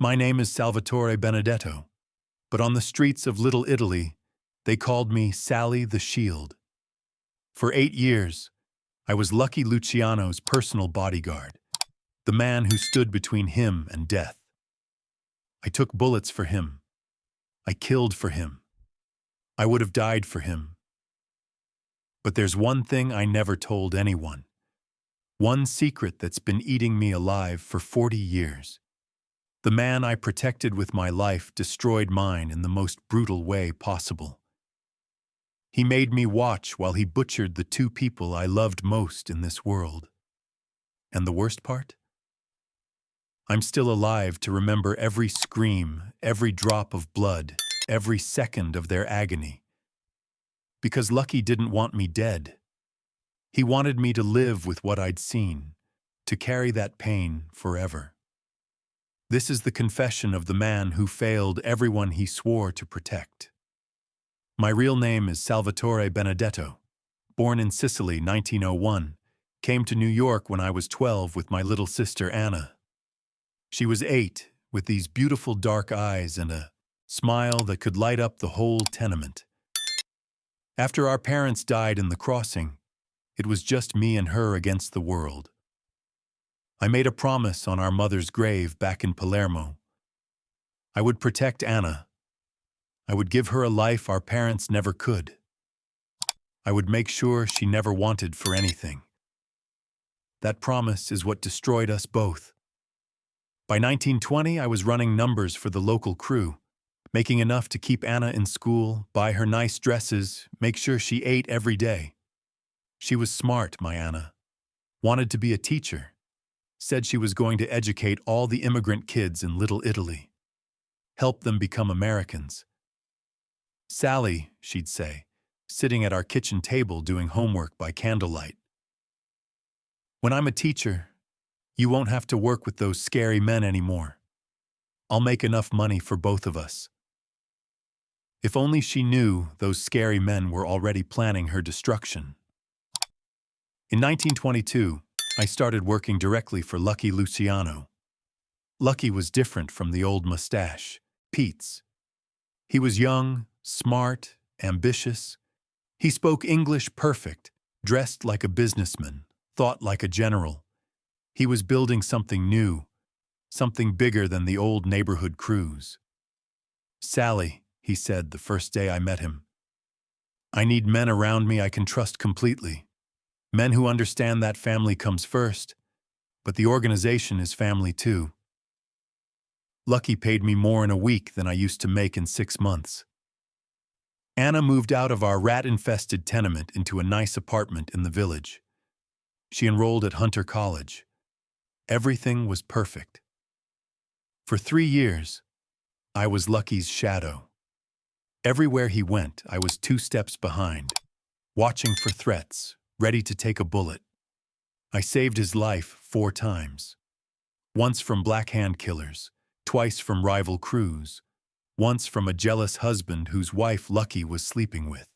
My name is Salvatore Benedetto, but on the streets of Little Italy, they called me Sally the Shield. For 8 years, I was Lucky Luciano's personal bodyguard, the man who stood between him and death. I took bullets for him. I killed for him. I would have died for him. But there's one thing I never told anyone. One secret that's been eating me alive for 40 years. The man I protected with my life destroyed mine in the most brutal way possible. He made me watch while he butchered the 2 people I loved most in this world. And the worst part? I'm still alive to remember every scream, every drop of blood, every second of their agony. Because Lucky didn't want me dead. He wanted me to live with what I'd seen, to carry that pain forever. This is the confession of the man who failed everyone he swore to protect. My real name is Salvatore Benedetto, born in Sicily 1901, came to New York when I was 12 with my little sister Anna. She was 8, with these beautiful dark eyes and a smile that could light up the whole tenement. After our parents died in the crossing, it was just me and her against the world. I made a promise on our mother's grave back in Palermo. I would protect Anna. I would give her a life our parents never could. I would make sure she never wanted for anything. That promise is what destroyed us both. By 1920, I was running numbers for the local crew, making enough to keep Anna in school, buy her nice dresses, make sure she ate every day. She was smart, my Anna. Wanted to be a teacher. Said she was going to educate all the immigrant kids in Little Italy. Help them become Americans. Sally, she'd say, sitting at our kitchen table doing homework by candlelight. When I'm a teacher, you won't have to work with those scary men anymore. I'll make enough money for both of us. If only she knew those scary men were already planning her destruction. In 1922, I started working directly for Lucky Luciano. Lucky was different from the old mustache, Pete's. He was young, smart, ambitious. He spoke English perfect, dressed like a businessman, thought like a general. He was building something new, something bigger than the old neighborhood crews. Sally, he said the first day I met him, I need men around me I can trust completely. Men who understand that family comes first, but the organization is family too. Lucky paid me more in a week than I used to make in 6 months. Anna moved out of our rat-infested tenement into a nice apartment in the village. She enrolled at Hunter College. Everything was perfect. For 3 years, I was Lucky's shadow. Everywhere he went, I was 2 steps behind, watching for threats, ready to take a bullet. I saved his life 4 times. Once from Black Hand killers, twice from rival crews, once from a jealous husband whose wife Lucky was sleeping with.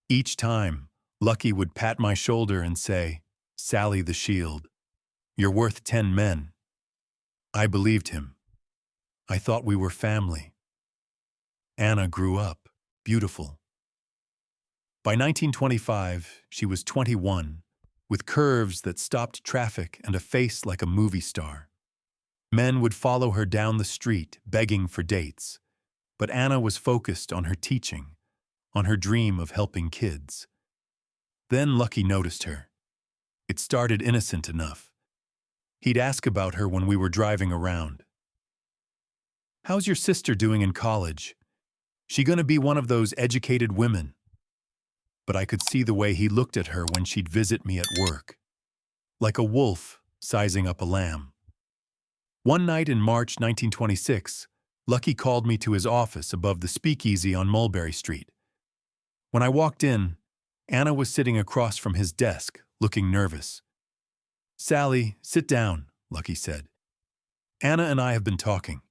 Each time, Lucky would pat my shoulder and say, Sally the Shield, you're worth 10 men. I believed him. I thought we were family. Anna grew up, beautiful. By 1925, she was 21, with curves that stopped traffic and a face like a movie star. Men would follow her down the street, begging for dates. But Anna was focused on her teaching, on her dream of helping kids. Then Lucky noticed her. It started innocent enough. He'd ask about her when we were driving around. How's your sister doing in college? She gonna be one of those educated women? But I could see the way he looked at her when she'd visit me at work. Like a wolf sizing up a lamb. One night in March 1926, Lucky called me to his office above the speakeasy on Mulberry Street. When I walked in, Anna was sitting across from his desk, looking nervous. Sally, sit down, Lucky said. Anna and I have been talking.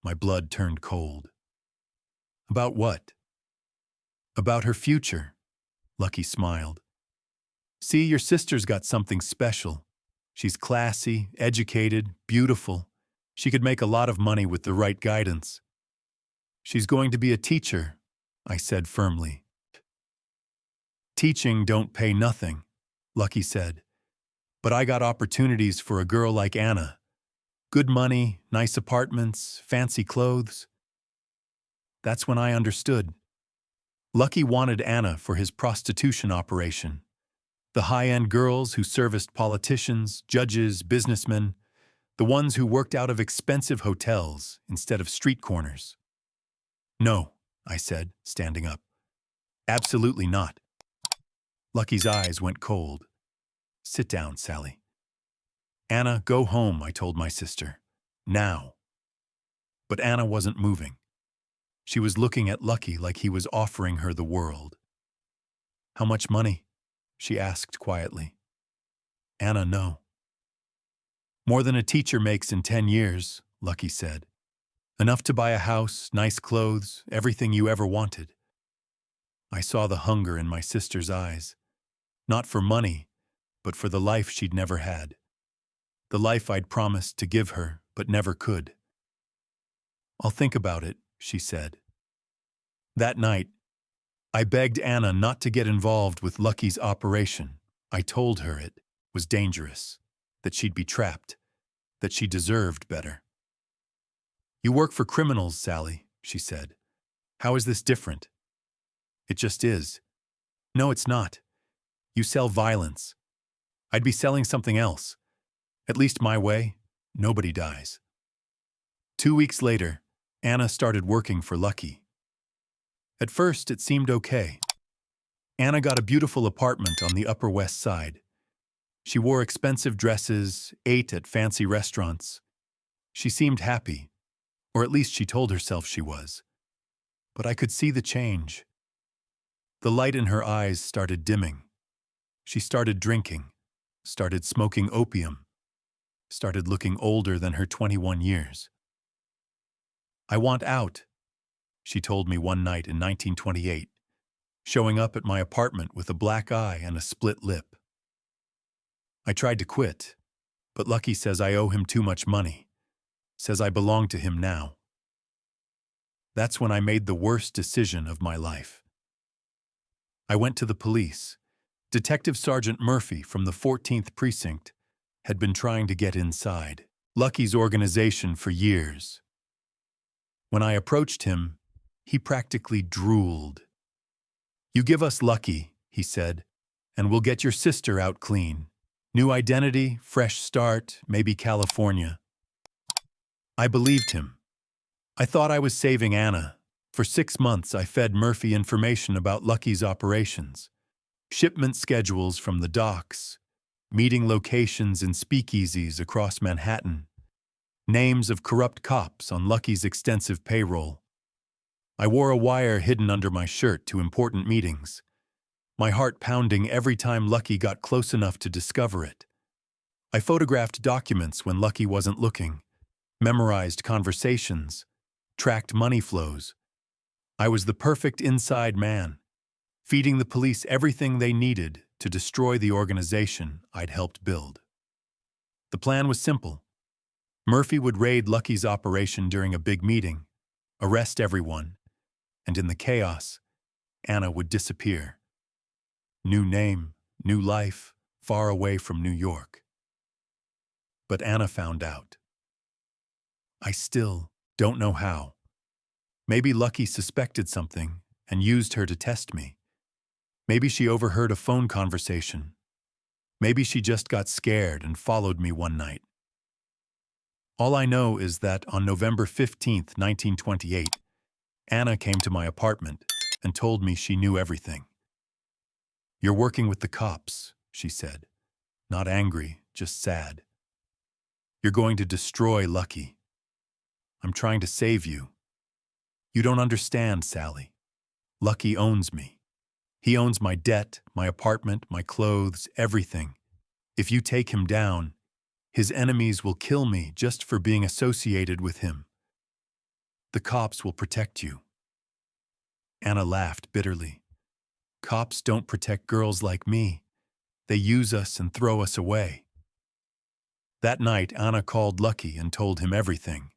My blood turned cold. About what? About her future, Lucky smiled. See, your sister's got something special. She's classy, educated, beautiful. She could make a lot of money with the right guidance. She's going to be a teacher, I said firmly. Teaching don't pay nothing, Lucky said. But I got opportunities for a girl like Anna. Good money, nice apartments, fancy clothes. That's when I understood. Lucky wanted Anna for his prostitution operation. The high-end girls who serviced politicians, judges, businessmen, the ones who worked out of expensive hotels instead of street corners. No, I said, standing up. Absolutely not. Lucky's eyes went cold. Sit down, Sally. Anna, go home, I told my sister. Now. But Anna wasn't moving. She was looking at Lucky like he was offering her the world. How much money? She asked quietly. Anna, no. More than a teacher makes in 10 years, Lucky said. Enough to buy a house, nice clothes, everything you ever wanted. I saw the hunger in my sister's eyes. Not for money, but for the life she'd never had. The life I'd promised to give her, but never could. I'll think about it, she said. That night, I begged Anna not to get involved with Lucky's operation. I told her it was dangerous, that she'd be trapped, that she deserved better. You work for criminals, Sally, she said. How is this different? It just is. No, it's not. You sell violence. I'd be selling something else. At least my way, nobody dies. 2 weeks later, Anna started working for Lucky. At first, it seemed okay. Anna got a beautiful apartment on the Upper West Side. She wore expensive dresses, ate at fancy restaurants. She seemed happy, or at least she told herself she was. But I could see the change. The light in her eyes started dimming. She started drinking, started smoking opium, started looking older than her 21 years. I want out, she told me one night in 1928, showing up at my apartment with a black eye and a split lip. I tried to quit, but Lucky says I owe him too much money, says I belong to him now. That's when I made the worst decision of my life. I went to the police. Detective Sergeant Murphy from the 14th Precinct had been trying to get inside Lucky's organization for years. When I approached him, he practically drooled. You give us Lucky, he said, and we'll get your sister out clean. New identity, fresh start, maybe California. I believed him. I thought I was saving Anna. For 6 months, I fed Murphy information about Lucky's operations. Shipment schedules from the docks, meeting locations in speakeasies across Manhattan, names of corrupt cops on Lucky's extensive payroll. I wore a wire hidden under my shirt to important meetings, my heart pounding every time Lucky got close enough to discover it. I photographed documents when Lucky wasn't looking, memorized conversations, tracked money flows. I was the perfect inside man, feeding the police everything they needed to destroy the organization I'd helped build. The plan was simple. Murphy would raid Lucky's operation during a big meeting, arrest everyone, and in the chaos, Anna would disappear. New name, new life, far away from New York. But Anna found out. I still don't know how. Maybe Lucky suspected something and used her to test me. Maybe she overheard a phone conversation. Maybe she just got scared and followed me one night. All I know is that on November 15th, 1928, Anna came to my apartment and told me she knew everything. You're working with the cops, she said. Not angry, just sad. You're going to destroy Lucky. I'm trying to save you. You don't understand, Sally. Lucky owns me. He owns my debt, my apartment, my clothes, everything. If you take him down, his enemies will kill me just for being associated with him. The cops will protect you. Anna laughed bitterly. Cops don't protect girls like me. They use us and throw us away. That night, Anna called Lucky and told him everything.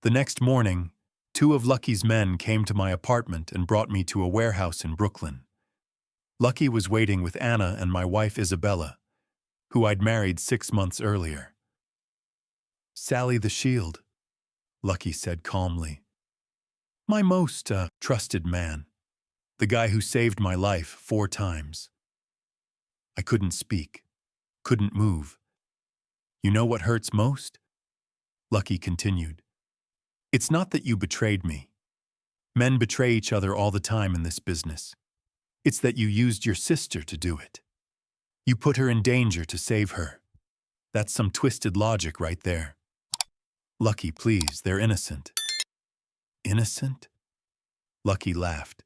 The next morning, 2 of Lucky's men came to my apartment and brought me to a warehouse in Brooklyn. Lucky was waiting with Anna and my wife Isabella, who I'd married 6 months earlier. "Sally the Shield," Lucky said calmly. "My most trusted man. The guy who saved my life 4 times." I couldn't speak, couldn't move. "You know what hurts most?" Lucky continued. "It's not that you betrayed me. Men betray each other all the time in this business. It's that you used your sister to do it. You put her in danger to save her. That's some twisted logic right there." "Lucky, please, they're innocent." "Innocent?" Lucky laughed.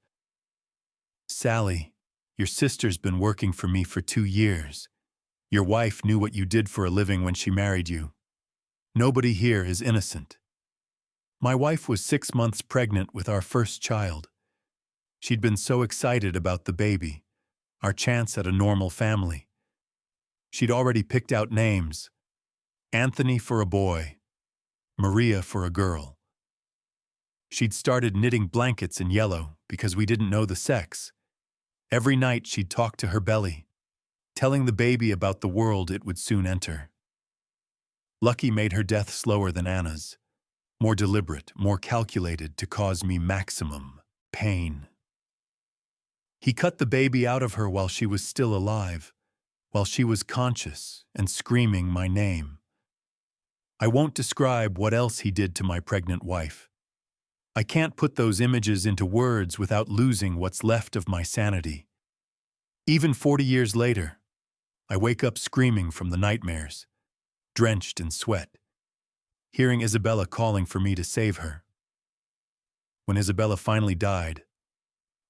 "Sally, your sister's been working for me for 2 years. Your wife knew what you did for a living when she married you. Nobody here is innocent. My wife was 6 months pregnant with our first child. She'd been so excited about the baby, our chance at a normal family. She'd already picked out names: Anthony for a boy, Maria for a girl. She'd started knitting blankets in yellow because we didn't know the sex. Every night she'd talk to her belly, telling the baby about the world it would soon enter. Lucky made her death slower than Anna's, more deliberate, more calculated to cause me maximum pain. He cut the baby out of her while she was still alive, while she was conscious and screaming my name. I won't describe what else he did to my pregnant wife. I can't put those images into words without losing what's left of my sanity. Even 40 years later, I wake up screaming from the nightmares, drenched in sweat, hearing Isabella calling for me to save her. When Isabella finally died,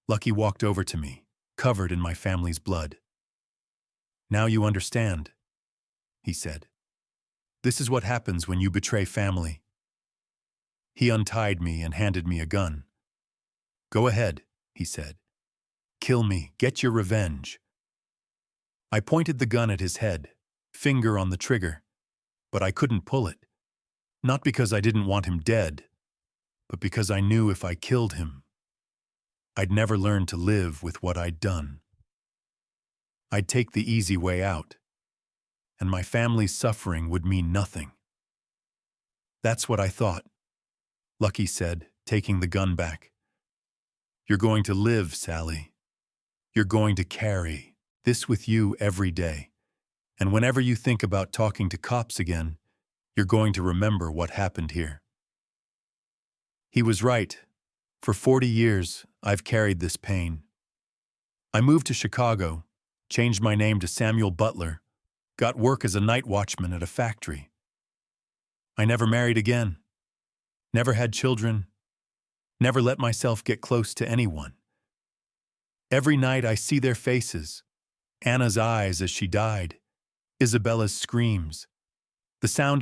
Lucky walked over to me, covered in my family's blood. "Now you understand," he said. "This is what happens when you betray family." He untied me and handed me a gun. "Go ahead," he said. "Kill me, get your revenge." I pointed the gun at his head, finger on the trigger, but I couldn't pull it. Not because I didn't want him dead, but because I knew if I killed him, I'd never learn to live with what I'd done. I'd take the easy way out, and my family's suffering would mean nothing. "That's what I thought," Lucky said, taking the gun back. "You're going to live, Sally. You're going to carry this with you every day. And whenever you think about talking to cops again, you're going to remember what happened here." He was right. For 40 years, I've carried this pain. I moved to Chicago, changed my name to Samuel Butler, got work as a night watchman at a factory. I never married again, never had children, never let myself get close to anyone. Every night I see their faces, Anna's eyes as she died, Isabella's screams, the sound